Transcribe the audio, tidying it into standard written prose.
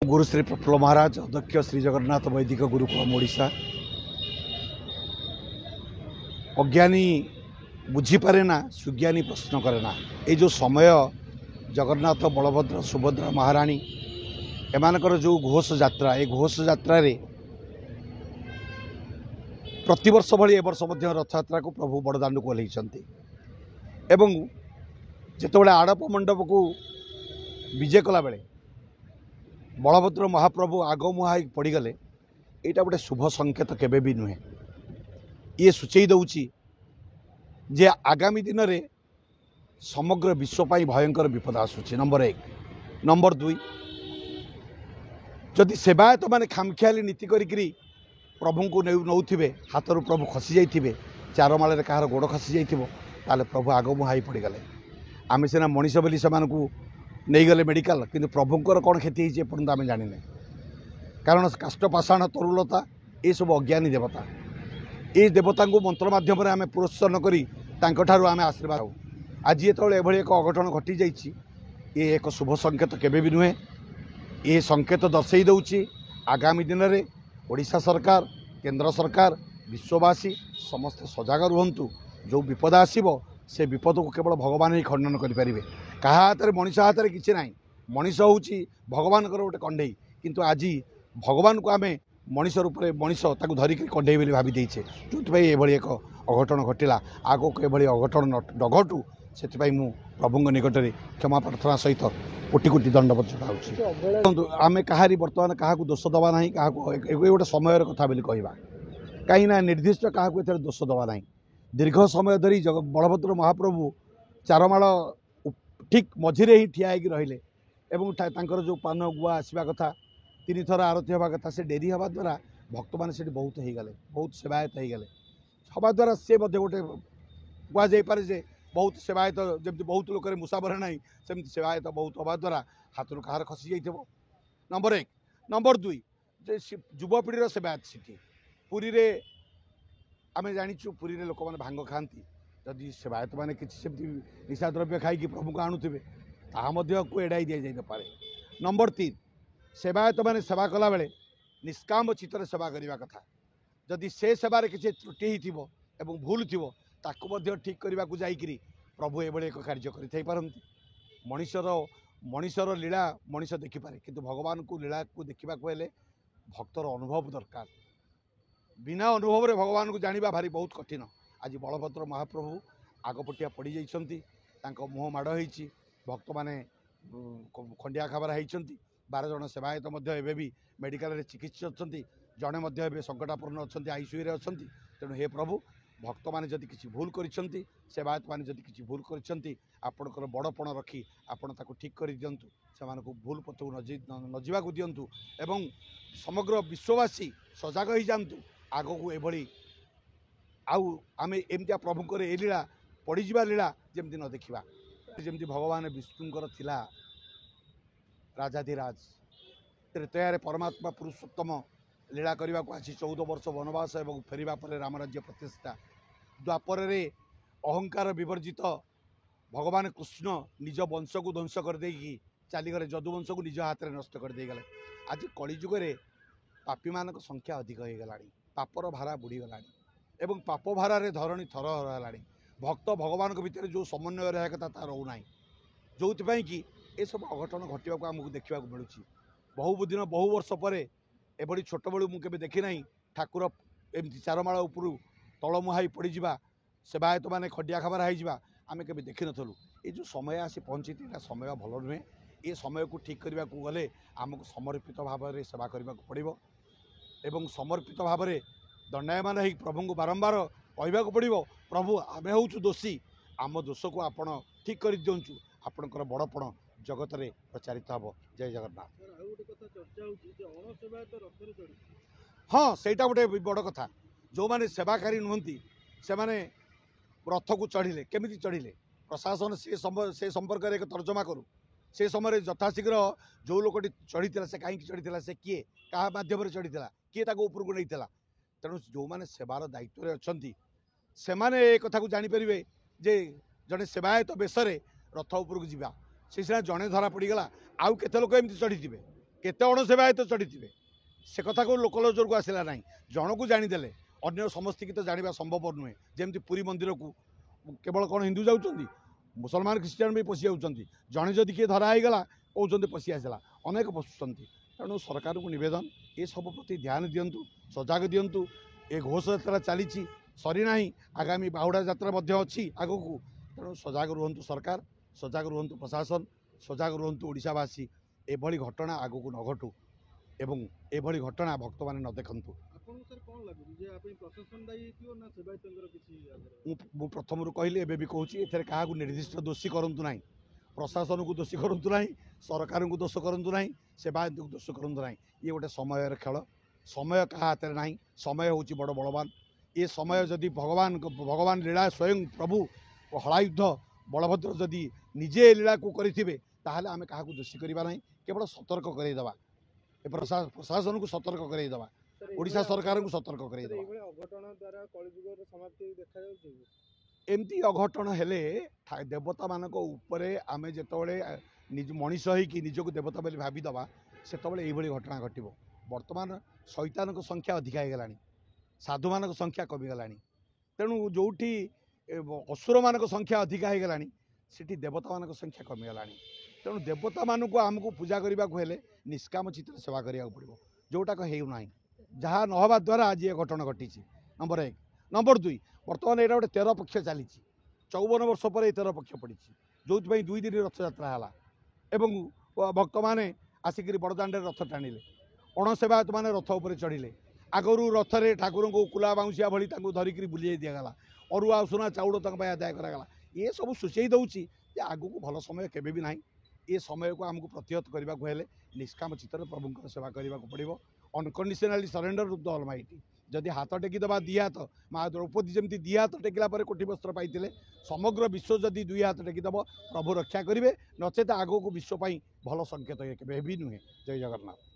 गुरु श्री प्रफुल्ल महाराज अध्यक्ष श्री जगन्नाथ वैदिक गुरुकुलम ओडिशा। अज्ञानी बुझीपारे ना, सुज्ञानी प्रश्न करे ना। ये जो समय जगन्नाथ बलभद्र सुभद्रा महाराणी एमानकर जो घोष यात्रा, ये घोष यात्रा रे प्रतिवर्ष भली वर्ष रथ यात्रा को प्रभु बड़दाण्ड को ओह्लैछन्ति एवं जेतेबेले आड़प मंडप को विजय कला बेले बलभद्र महाप्रभु आगमुहा पड़गले, यहाँ गोटे शुभ संकेत केबे भी नुहे। ये सूचई दौची जे आगामी दिन में समग्र विश्वपाई भयंकर विपद आसूची। नंबर 1। नंबर 2, जदि सेवायत माने खामखियाली नीति करी प्रभु को नौथिबे, हाथरू प्रभु खसी जाइथिबे, चार माले कहार गोड़ खसी जाइथिबो, ताले प्रभु आगमुहा पड़गले। आम सीना मनीष बोली से नहीं गले मेडिकल, किंतु प्रभुंकर कौन क्षति होती एपर्यंत आम जाने। कारण काष्ठपाषाण तरुलता ये सब अज्ञानी देवता, ये देवता को मंत्र माध्यम आम पुरस्कार करी आम आशीर्वाद हो। आज ये एक अघटन घटी जाइए, ये एक शुभ संकेत केबे भी नुहे। ये संकेत दर्शई दौची आगामी दिन में ओडिशा सरकार, केंद्र सरकार, विश्ववासी समस्त सजग रुहंतु। जो विपद आसीबो से विपद को केवल भगवान ही खंडन करें। क्या हाथ में मनीष हाथ में किसी ना, मनीष हूँ भगवान गोटे कंडे, किंतु आज भगवान को आम मनीष रूप में मनीष धरिक कंडे बोली भावी देचे, जो ये एक अघटन घटला। आग को ये अघटन न घटू से प्रभु निकट में क्षमा प्रार्थना सहित कोटि कोटि दंडवत चढ़ाऊँ। आम कहारी बर्तमान क्या दोष दबा ना, क्या गोटे समय कथा बोली कहवा, कहीं निर्दिष्ट क्या दोष दबा ना। दीर्घ समय धरी बलभद्र महाप्रभु चारमाल ठीक मझिरे ही ठिया रहिले एवं जो पान गुआ आसवा कथा 3 थर आरती हवा कथा, से डेरी हवा द्वारा भक्त मैंने बहुत हो गले, बहुत सेवायत हो गले हवा द्वारा से गोटे कहुपे जे बहुत सेवायत जमी बहुत लोक मुसाफर ना, सेमती सेवायत बहुत हवा द्वारा हाथ कहार खसी जाइए। नंबर 1। नंबर 2, युवपीढ़ी सेवायत सीटी पुरी रे आम जाचु, पुरी रे लोक मैंने भांग खाती, जदि सेवायत मैंने किसी निशा द्रव्य खाई प्रभु को आणुवे को एड़ाई दि जाई पारे। नंबर 3, सेवायत मैंने सेवा कला बेले निष्काम चित्तर सेवा करने कथा। जदि से सेवार किसी त्रुटि हो भूल थी ताकू ठीक करने को जाकि प्रभु ये एक कार्य करते। मनीषर लीला मनीष देखिपारे, किंतु भगवान को लीला को देखा भक्तर अनुभव दरकार। बिना अनुभव रे भगवान को जानिबा भारी बहुत कठिन। आज बलभद्र महाप्रभु आगपटिया पड़ी जाइछन्ति, तांको मुह माड़ होइछि, भक्त माने खंडिया खबरा होइछन्ति। 12 जन सेवायत मध्य एबे भी मेडिकल रे चिकित्सा अछन्ति, जणे मध्य एबे संकटापूर्ण अछन्ति, आईसीयू रे अछन्ति। तेणु हे प्रभु, भक्त माने जदि किछि भूल करिछन्ति, सेवायत माने जदि किछि भूल करिछन्ति, आपणकर बड़पण रखी आपण ताको ठीक करि दियंतु, सेमानको भूल पथु न जिवाकु दियंतु एवं समग्र विश्ववासी सजग होई जांतु। आगो एभली आउ आम एमतिया प्रभुंकर ए लीला पड़ीजा लीला जमती न देखा। जमती भगवान विष्णुंकर थिला राजाधिराज, त्रेतयारे परमात्मा पुरुषोत्तम लीला करने को आसी 14 वर्ष वनवास और फेरिबा पर रामराज्य प्रतिष्ठा। द्वापर रे अहंकार विवर्जित भगवान कृष्ण निज वंश को ध्वंस करदे चलीगले, जदुवंश को निज हाथ में नष्ट कर गले। आज कलिजुगे पापी मान संख्या अधिक हो गला, पापर भारा बुड़ीगला एवं पाप भारे धरणी थर है। भक्त भगवान भितर जो समन्वय रहा कथा ता रोना, जो कि ये सब अघटन घटवा आमको देखा मिलूँ। बहु दिन बहु वर्ष पर एभली छोट बेलू मुझे देखी ना ठाकुर एमती चारमाल उपरू तल मुहाई पड़ीजा, सेवायत मैंने खंडिया खबरा होगा आम के देखी नु। ये जो समय आसी पहुँची समय भल नुहे। ये समय को ठीक करने को गले आमको समर्पित भाव में सेवा करने को पड़ो एवं समर्पित भाव में दंडायमान हो प्रभु को बारंबार कहवाक पड़ो, प्रभु आम हूँ दोषी, आम दोष को आपण ठीक कर दिंचु, आपणकर बड़पण जगत में प्रचारित हम। जय जगन्नाथ। हाँ, सेटा गोटे बड़ कथा। जो माने सेवाकारी नुहति से माने रथ को चढ़िले, केमिति चढ़िले प्रशासन से संपर्क में एक तर्जमा करूँ। से समय यथाशीघ्र जो लोकटी चढ़ी से कहीं चढ़ी से किए क्या मध्यम चढ़ी किए ऊपर को नहीं। तेणु जो मैंने सेवार दायित्व अच्छा से कथा को जापर जे जड़े सेवायत बेसरे रथ उपरक जा, से सीना जड़े धरा पड़गला, आउ केते लोक एमती चढ़ी थे केते अणसेवायत चढ़ी से कथा को लोकलोचर को आसला ना जन को जाणीदे अन्य समस्त की तो जाना संभव नुहे जमी पुरी मंदिर को केवल कौन हिंदू जाऊँच मुसलमान ख्रीस्टान भी पशि जाऊँच जड़े जदि किए धराईगला कहते पशि आसला अनेक पशुंट तेणु सरकार को नवेदन ये सब प्रति ध्यान दिंतु सजग दिंतु ए घोष यात्रा चली सरीना आगामी बाहुड़ा यात्रा अच्छी आग को तेणु सजग रुहतु सरकार सजग रुहतु प्रशासन सजग रुहतु ओडिशावासी एभली घटना आग को न घटू एवं एभली घटना भक्त मैंने न देखु मु प्रथम कहली एवं भी कहूँ एथे क्या निर्दिष्ट दोषी करूँ ना प्रशासन को दोषी करूँ ना सरकार को दोष करूँ ना सेवायत को दोष करूँ ना ये गोटे समय खेल समय क्या हाथ में ना समय हूँ बड़ बलवान ये समय जदि भगवान भगवान लीला स्वयं प्रभु हलायुद्ध बलभद्र जदि निजे लीला को करेंगे ताहले आमे क्या दोषी करवा ना केवल सतर्क करदेवा प्रशासन को सतर्क करदेवा ओडिशा सरकार को सतर्क एमती अघटन हेले देवता मानक उपरे आमे जेतबेले निज मनीष होइकि निजको देवता बोली भावीदबा सेतबेले एइभली घटना घटिबो वर्तमान शैतान को संख्या अधिक होगलानी साधु मान संख्या कमिगलानी तेणु जोठी असुर मान संख्या अधिक होगलानी सेठी देवता मान संख्या कमिगलानी तेणु देवता मानक आमको पूजा करने को हेले निष्काम चित्त सेवा करिया पड़ो जोटा होना जहाँ नहवा द्वारा आज ये घटना घटी नंबर 1 नंबर 2 बर्तमान यहाँ गोटे 13 पक्ष चली 54 वर्ष पर 13 पक्ष पड़ी जो 2 दिन रथयात्रा है भक्त मैंने आसिक बड़दाण्ड रथ टाणिले अणसेवायत मैंने रथ उपर चढ़िले आगरू रथरे ठाकुर को कुला बाउंसिया भली धरिकी बुले दिगला अरुआ सुना चाउल आदाय करागला ये सब सूचई दूसरी आग को भल समय केवे भी ना ये समय को आमको प्रतिहत करने को हेले निष्काम चित्तर प्रभु सेवा करने को पड़ो अनकंडीशनाली सरेंडर टू द ऑलमाइटी जदि हाथ टेकीदबा दी हाथ माँ द्रौपदी जमी दी हाथ टेकिला कोटी वस्त्र पाई समग्र विश्व जदि 2 हाथ टेकीदब प्रभु रक्षा करेंगे नचेत आग को विश्वपाई भल संकेत केवे भी नुहे। जय जगन्नाथ।